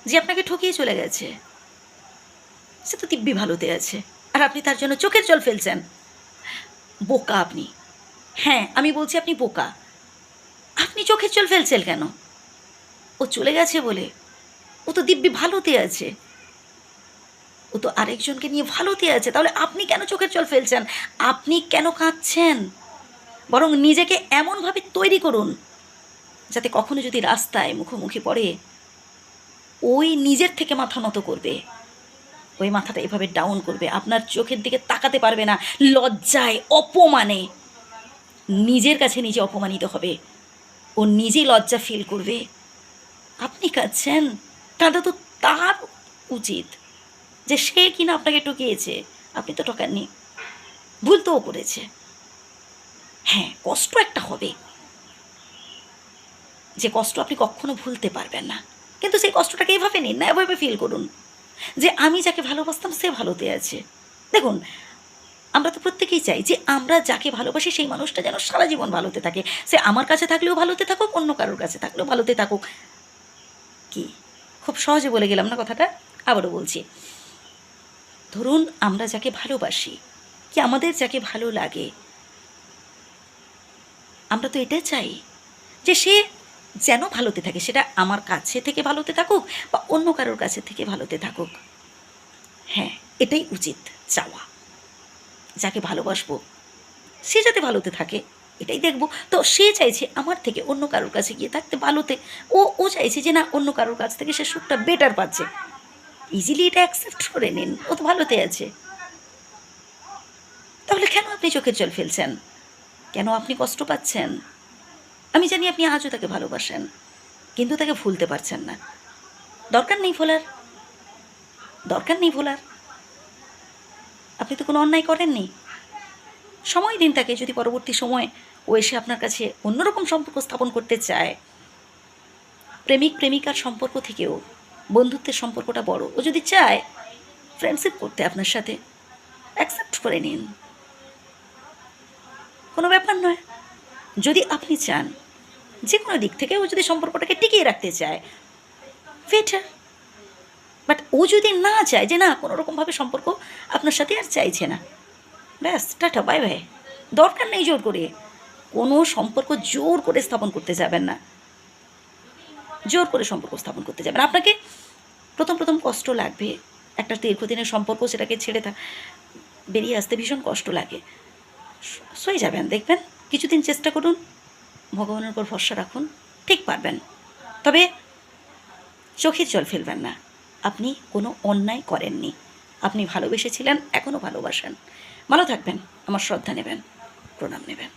যে আপনাকে ঠকিয়ে চলে গেছে, সে তো দিব্যি ভালোতে আছে, আর আপনি তার জন্য চোখের জল ফেলছেন। বোকা আপনি। হ্যাঁ, আমি বলছি আপনি বোকা। আপনি চোখের জল ফেলছেন কেন? ও চলে গেছে বলে? ও তো দিব্যি ভালোতে আছে, ও তো আরেকজনকে নিয়ে ভালোতে আছে, তাহলে আপনি কেন চোখের জল ফেলছেন? আপনি কেন কাঁদছেন? বরং নিজেকে এমনভাবে তৈরি করুন যাতে কখনো যদি রাস্তায় মুখোমুখি পড়ে, ওই নিজের থেকে মাথা নত করবে, ওই মাথাটা এভাবে ডাউন করবে, আপনার চোখের দিকে তাকাতে পারবে না, লজ্জায় অপমানে নিজের কাছে নিজে অপমানিত হবে, ও নিজেই লজ্জা ফিল করবে। আপনি কাঁদছেন, কাঁদা তো তার উচিত যে সে কিনা আপনাকে ঠকিয়েছে। আপনি তো ঠকাননি, ভুল তো ও করেছে। হ্যাঁ, কষ্ট একটা হবে, যে কষ্ট আপনি কখনো ভুলতে পারবেন না, কিন্তু সেই কষ্টটাকে এভাবে নিন না, এভাবে ফিল করুন যে আমি যাকে ভালোবাসতাম সে ভালোতে আছে। দেখুন, আমরা তো প্রত্যেকেই চাই যে আমরা যাকে ভালোবাসি সেই মানুষটা যেন সারা জীবন ভালোতে থাকে, সে আমার কাছে থাকলেও ভালোতে থাকুক, অন্য কারোর কাছে থাকলেও ভালোতে থাকুক। কি খুব সহজে বলে গেলাম না কথাটা? আবারও বলছি, ধরুন আমরা যাকে ভালোবাসি, কি আমাদের যাকে ভালো লাগে, আমরা তো এটা চাই যে সে যেন ভালোতে থাকে, সেটা আমার কাছে থেকে ভালোতে থাকুক বা অন্য কারোর কাছে থেকে ভালোতে থাকুক। হ্যাঁ, এটাই উচিত চাওয়া। যাকে ভালোবাসবো সে যাতে ভালোতে থাকে এটাই দেখব। তো সে চাইছে আমার থেকে অন্য কারোর কাছে গিয়ে থাকতে ভালোতে, ও চাইছে যে না অন্য কারোর কাছ থেকে সে সুখটা বেটার পাচ্ছে। ইজিলি এটা অ্যাকসেপ্ট করে নিন, ও তো ভালোতে আছে। তাহলে কেন আপনি চোখের জল ফেলছেন? কেন আপনি কষ্ট পাচ্ছেন? আমি জানি আপনি আজও তাকে ভালোবাসেন, কিন্তু তাকে ভুলতে পারছেন না। দরকার নেই ভোলার, দরকার নেই ভোলার। আপনি তো কোনো অন্যায় করেননি। সময় দিন তাকে, যদি পরবর্তী সময় ও এসে আপনার কাছে অন্যরকম সম্পর্ক স্থাপন করতে চায়, প্রেমিক প্রেমিকার সম্পর্ক থেকেও বন্ধুত্বের সম্পর্কটা বড়, ও যদি চায় ফ্রেন্ডশিপ করতে আপনার সাথে, অ্যাকসেপ্ট করে নিন, কোনো ব্যাপার নয়। যদি আপনি চান যে কোনো দিক থেকে ও যদি সম্পর্কটাকে টিকিয়ে রাখতে চায়, বেটার। বাট ও যদি না চায়, যে না কোনো রকমভাবে সম্পর্ক আপনার সাথে আর চাইছে না, ব্যাস টাটা বাই বাই। দরকার নেই জোর করে, কোনো সম্পর্ক জোর করে স্থাপন করতে যাবেন না, জোর করে সম্পর্ক স্থাপন করতে যাবেন। আপনাকে প্রথম প্রথম কষ্ট লাগবে, একটা দীর্ঘদিনের সম্পর্ক, সেটাকে ছেড়ে বেরিয়ে আসতে ভীষণ কষ্ট লাগে, সয়ে যাবেন, দেখবেন। কিছুদিন চেষ্টা করুন, ভগবানের উপর ভরসা রাখুন, ঠিক পারবেন। তবে চোখের জল ফেলবেন না, আপনি কোনো অন্যায় করেননি, আপনি ভালোবেসেছিলেন, এখনও ভালোবাসেন। ভালো থাকবেন, আমার শ্রদ্ধা নেবেন, প্রণাম নেবেন।